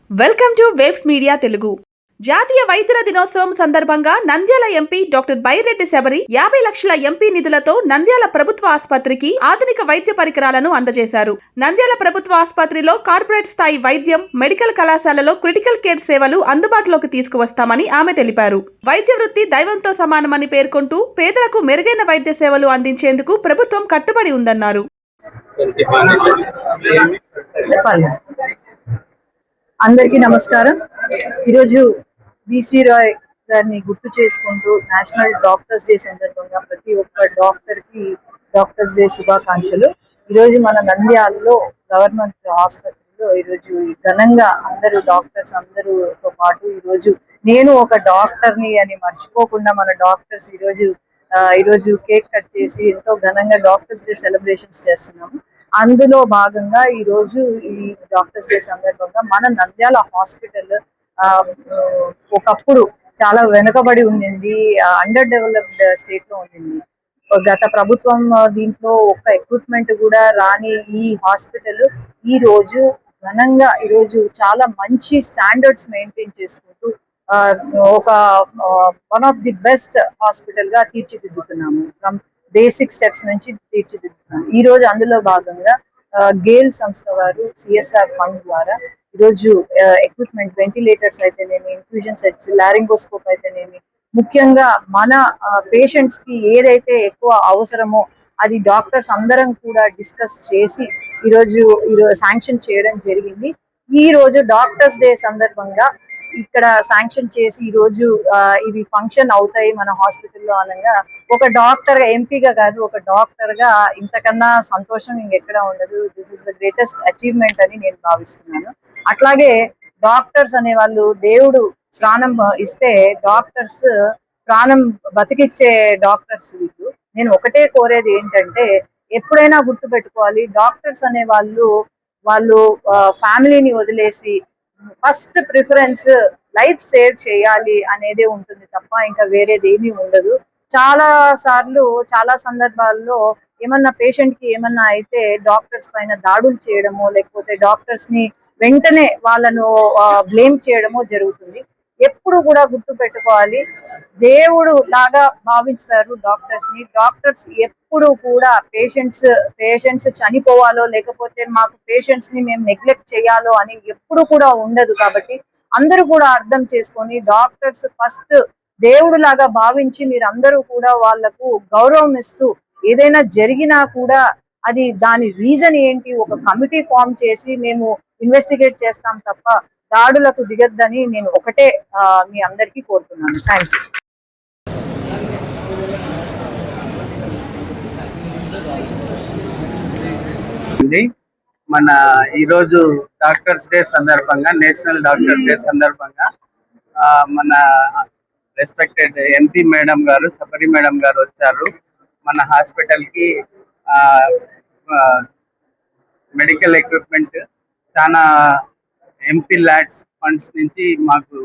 Welcome to waves media Telugu. జాతీయ వైద్యుల దినోత్సవం సందర్భంగా నంద్యాల ఎంపీ డాక్టర్ బైరెడ్డి శబరి 50 లక్షల ఎంపీ నిధులతో నంద్యాల ప్రభుత్వ ఆసుపత్రికి ఆధునిక వైద్య పరికరాలను అందజేశారు. నంద్యాల ప్రభుత్వ ఆసుపత్రిలో కార్పొరేట్ స్థాయి వైద్యం, మెడికల్ కళాశాలలో క్రిటికల్ కేర్ సేవలు అందుబాటులోకి తీసుకువస్తామని ఆమె తెలిపారు. వైద్య వృత్తి దైవంతో సమానమని పేర్కొంటూ పేదలకు మెరుగైన వైద్య సేవలు అందించేందుకు ప్రభుత్వం కట్టుబడి ఉందన్నారు. అందరికీ నమస్కారం. ఈరోజు బీసీ రాయ్ గారిని గుర్తు చేసుకుంటూ నేషనల్ డాక్టర్స్ డే సందర్భంగా ప్రతి ఒక్క డాక్టర్కి డాక్టర్స్ డే శుభాకాంక్షలు. ఈరోజు మన నంద్యాలలో గవర్నమెంట్ ఆసుపత్రిలో ఈరోజు ఘనంగా అందరూ డాక్టర్స్ అందరూతో పాటు ఈరోజు నేను ఒక డాక్టర్ని అని మర్చిపోకుండా మన డాక్టర్స్ ఈరోజు కేక్ కట్ చేసి ఎంతో ఘనంగా డాక్టర్స్ డే సెలబ్రేషన్స్ చేస్తున్నాము. అందులో భాగంగా ఈ రోజు ఈ డాక్టర్స్ డే సందర్భంగా మన నంద్యాల హాస్పిటల్ ఒకప్పుడు చాలా వెనుకబడి ఉండింది, అండర్ డెవలప్డ్ స్టేట్ లో ఉండింది. గత ప్రభుత్వం దీంట్లో ఒక ఎక్విప్మెంట్ కూడా రాని ఈ హాస్పిటల్ ఈ రోజు ఘనంగా ఈరోజు చాలా మంచి స్టాండర్డ్స్ మెయింటైన్ చేసుకుంటూ ఒక one of the best hospital గా తీర్చిదిద్దుతున్నాము. బేసిక్ స్టెప్స్ నుంచి తీర్చిదిద్దుతున్నాం. ఈ రోజు అందులో భాగంగా గేల్ సంస్థ వారు సిఎస్ఆర్ ఫండ్ ద్వారా ఈరోజు ఎక్విప్మెంట్, వెంటిలేటర్స్ అయితేనేమి, ఇన్ఫ్యూజన్ సెట్స్, లారింగోస్కోప్ అయితేనేమి, ముఖ్యంగా మన పేషెంట్స్ కి ఏదైతే ఎక్కువ అవసరమో అది డాక్టర్స్ అందరం కూడా డిస్కస్ చేసి ఈరోజు శాంక్షన్ చేయడం జరిగింది. ఈ రోజు డాక్టర్స్ డే సందర్భంగా ఇక్కడ శాంక్షన్ చేసి ఈ రోజు ఇవి ఫంక్షన్ అవుతాయి మన హాస్పిటల్లో అనగా ఒక డాక్టర్ గా, ఎంపీగా కాదు, ఒక డాక్టర్ గా ఇంతకన్నా సంతోషం ఇంకెక్కడ ఉండదు. This is the greatest achievement అని నేను భావిస్తున్నాను. అట్లాగే డాక్టర్స్ అనే వాళ్ళు దేవుడు ప్రాణం ఇస్తే డాక్టర్స్ ప్రాణం బతికిచ్చే డాక్టర్స్ వీళ్ళు. నేను ఒకటే కోరేది ఏంటంటే ఎప్పుడైనా గుర్తు పెట్టుకోవాలి, డాక్టర్స్ అనే వాళ్ళు ఫ్యామిలీని వదిలేసి ఫస్ట్ ప్రిఫరెన్స్ లైఫ్ సేవ్ చేయాలి అనేదే ఉంటుంది తప్ప ఇంకా వేరేది ఏమీ ఉండదు. చాలా సార్లు, చాలా సందర్భాల్లో ఏమన్నా పేషెంట్ కి ఏమన్నా అయితే డాక్టర్స్ పైన దాడులు చేయడమో లేకపోతే డాక్టర్స్ ని వెంటనే వాళ్ళను బ్లేమ్ చేయడమో జరుగుతుంది. ఎప్పుడు కూడా గుర్తు పెట్టుకోవాలి, దేవుడు లాగా భావిస్తారు డాక్టర్స్ ని. డాక్టర్స్ ఎప్పుడు కూడా పేషెంట్స్ చనిపోవాలో లేకపోతే మాకు పేషెంట్స్ ని మేము నెగ్లెక్ట్ చేయాలో అని ఎప్పుడు కూడా ఉండదు. కాబట్టి అందరూ కూడా అర్థం చేసుకొని డాక్టర్స్ ఫస్ట్ దేవుడు లాగా భావించి మీరందరూ కూడా వాళ్లకు గౌరవం ఇస్తూ ఏదైనా జరిగినా కూడా అది దాని రీజన్ ఏంటి ఒక కమిటీ ఫామ్ చేసి మేము ఇన్వెస్టిగేట్ చేస్తాం తప్ప దాడులకు దిగద్దని నేను ఒకటే మీ అందరికీ కోరుతున్నాను. Thank you. మన ఈరోజు డాక్టర్స్ డే సందర్భంగా, నేషనల్ డాక్టర్స్ డే సందర్భంగా మన రెస్పెక్టెడ్ ఎంపీ మేడం గారు, సబరి మేడం గారు వచ్చారు. మన హాస్పిటల్కి మెడికల్ ఎక్విప్మెంట్ చాలా ఎంపీ ల్యాడ్స్ ఫండ్స్ నుంచి మాకు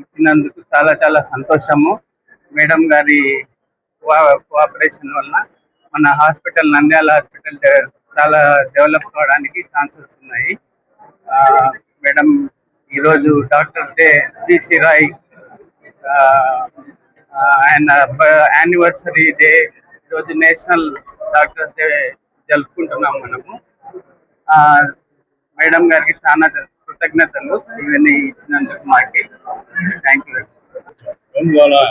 ఇచ్చినందుకు చాలా చాలా సంతోషము. మేడం గారి కోఆపరేషన్ వల్ల మన హాస్పిటల్, నంద్యాల హాస్పిటల్ చాలా డెవలప్ కావడానికి ఛాన్సెస్ ఉన్నాయి. మేడం ఈరోజు డాక్టర్స్ డే, బీసీ రాయ్ ఆయన యానివర్సరీ డే, ఈరోజు నేషనల్ డాక్టర్స్ డే జరుపుకుంటున్నాం మనము. మేడం గారికి చాలా కృతజ్ఞతలు ఇవన్నీ ఇచ్చినందుకు మాకి. Thank you.